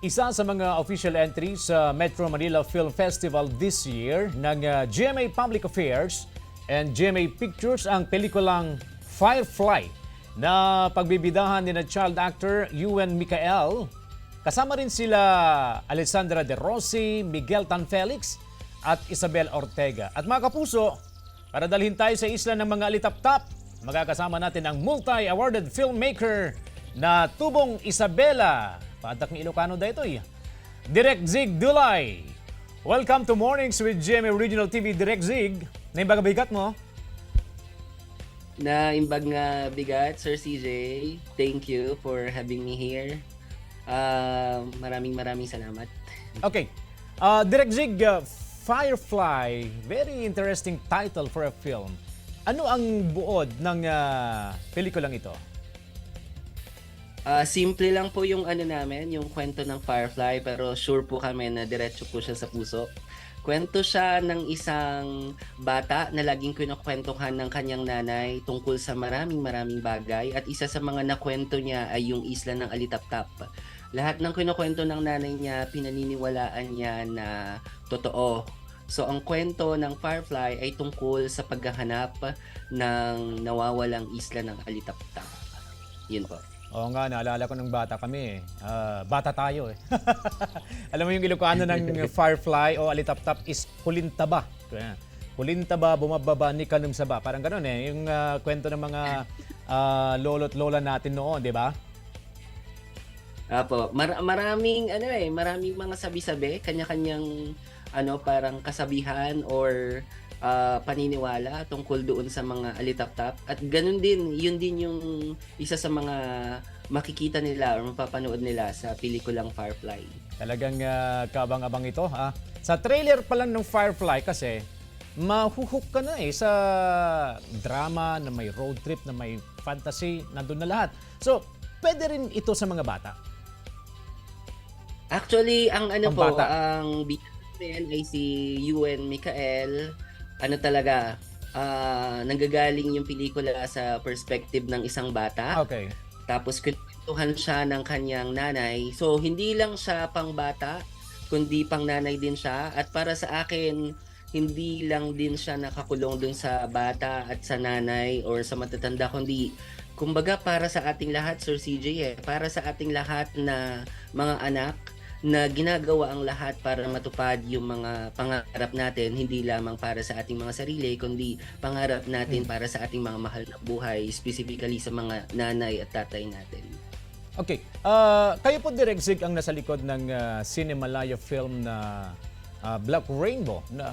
Isa sa mga official entries sa Metro Manila Film Festival this year ng GMA Public Affairs and GMA Pictures ang pelikulang Firefly na pagbibidahan ni na child actor Ewan Micael. Kasama rin sila Alessandra De Rossi, Miguel Tan Felix at Isabel Ortega. At mga kapuso, para dalhin tayo sa isla ng mga alitap-tap, magkakasama natin ang multi-awarded filmmaker na Tubong Isabela. Padak ng Ilocano da ito Direk Zig Dulay. Welcome to Mornings with GMA Regional TV, Direk Zig. Naimbag bigat mo? Naimbag nga bigat, Sir CJ. Thank you for having me here. Maraming salamat. Okay. Direk Zig, Firefly, very interesting title for a film. Ano ang buod ng pelikulang ito? Simple lang po yung namin, yung kwento ng Firefly, pero sure po kami na diretso po siya sa puso. Kwento siya ng isang bata na laging kinukwentuhan ng kanyang nanay tungkol sa maraming bagay, at isa sa mga nakwento niya ay yung isla ng Alitap-tap. Lahat ng kinukwento ng nanay niya, pinaniniwalaan niya na totoo. So ang kwento ng Firefly ay tungkol sa paghahanap ng nawawalang isla ng Alitap-tap. Yun po. Oo nga, naalala ko nung bata kami. Bata tayo eh. Alam mo yung Ilocano ng Firefly o Alitap-tap is Kulintaba. Kulintaba, bumababa ni Kanum Saba. Parang gano'n eh. Yung kwento ng mga lolo't lola natin noon, di ba? Apo, maraming mga sabi-sabi, kanya-kanyang parang kasabihan or paniniwala tungkol doon sa mga alitap-tap. At ganun din, yun din yung isa sa mga makikita nila or mapapanood nila sa pelikulang Firefly. Talagang kaabang-abang ito. Sa trailer pa lang ng Firefly kasi, mahuhook ka na eh sa drama na may road trip, na may fantasy, nandun na lahat. So, pwede rin ito sa mga bata. Actually, ang bata. ang bida ay si Ewan Micael. Talaga, nanggagaling yung pelikula sa perspective ng isang bata. Okay. Tapos kwentuhan siya ng kanyang nanay. So, hindi lang siya pang bata, kundi pang nanay din siya. At para sa akin, hindi lang din siya nakakulong dun sa bata at sa nanay or sa matatanda, kundi kumbaga para sa ating lahat, Sir CJ, para sa ating lahat na mga anak na ginagawa ang lahat para matupad yung mga pangarap natin, hindi lamang para sa ating mga sarili, kundi pangarap natin para sa ating mga mahal na buhay, specifically sa mga nanay at tatay natin. Okay. Kayo po, Direk Zig, ang nasa likod ng Cinemalaya film na Black Rainbow, na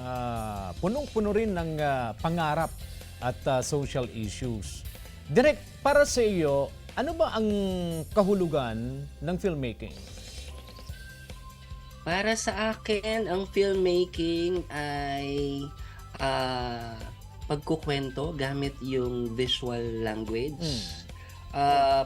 punong-puno rin ng pangarap at social issues. Direk, para sa iyo, ano ba ang kahulugan ng filmmaking? Para sa akin, ang filmmaking ay pagkukwento gamit yung visual language.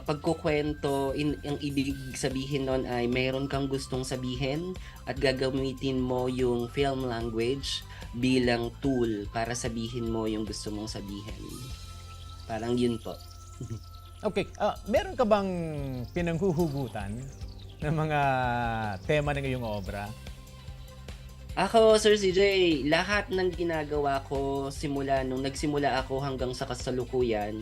Pagkukwento, ang ibig sabihin nun ay mayroon kang gustong sabihin at gagamitin mo yung film language bilang tool para sabihin mo yung gusto mong sabihin. Parang yun po. Okay. Meron ka bang pinanghuhugutan ng mga tema ng iyong obra? Ako, Sir CJ, lahat ng ginagawa ko simula nung nagsimula ako hanggang sa kasalukuyan,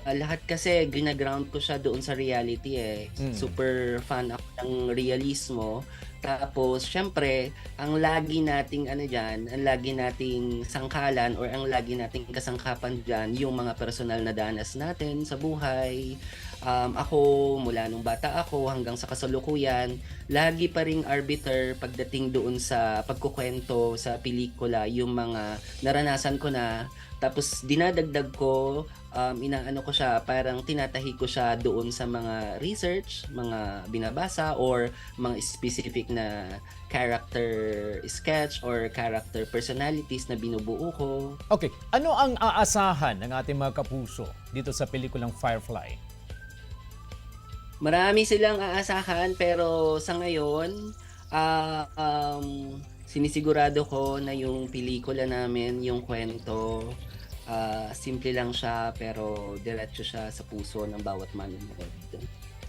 lahat kasi ginaground ko siya doon sa reality eh. Super fan ako ng realismo. Tapos, syempre, ang lagi nating ang lagi nating sangkalan or ang lagi nating kasangkapan dyan, yung mga personal na danas natin sa buhay. Ako, mula nung bata ako hanggang sa kasalukuyan, lagi pa ring arbiter pagdating doon sa pagkukwento sa pelikula, yung mga naranasan ko na. Tapos dinadagdag ko, inaano ko siya, parang tinatahi ko siya doon sa mga research, mga binabasa, or mga specific na character sketch or character personalities na binubuo ko. Okay. Ano ang aasahan ng ating mga kapuso dito sa pelikulang Firefly? Marami silang aasahan, pero sa ngayon, sinisigurado ko na yung pelikula namin, yung kwento, simple lang siya pero diretso siya sa puso ng bawat manonood.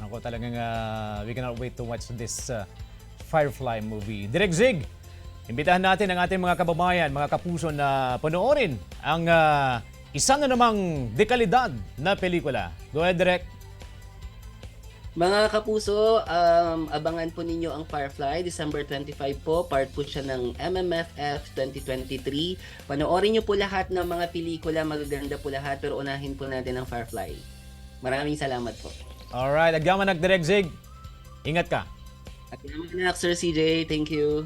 Ako talagang we cannot wait to watch this Firefly movie. Direk Zig, imbitahan natin ang ating mga kababayan, mga kapuso na panoorin ang isa na namang dekalidad na pelikula. Go ahead, Direk. Mga kapuso, abangan po ninyo ang Firefly, December 25 po. Part po siya ng MMFF 2023. Panoorin nyo po lahat ng mga pelikula, magaganda po lahat, pero unahin po natin ang Firefly. Maraming salamat po. Alright, agyaman Direk Zig. Ingat ka. At naman, Sir CJ, thank you.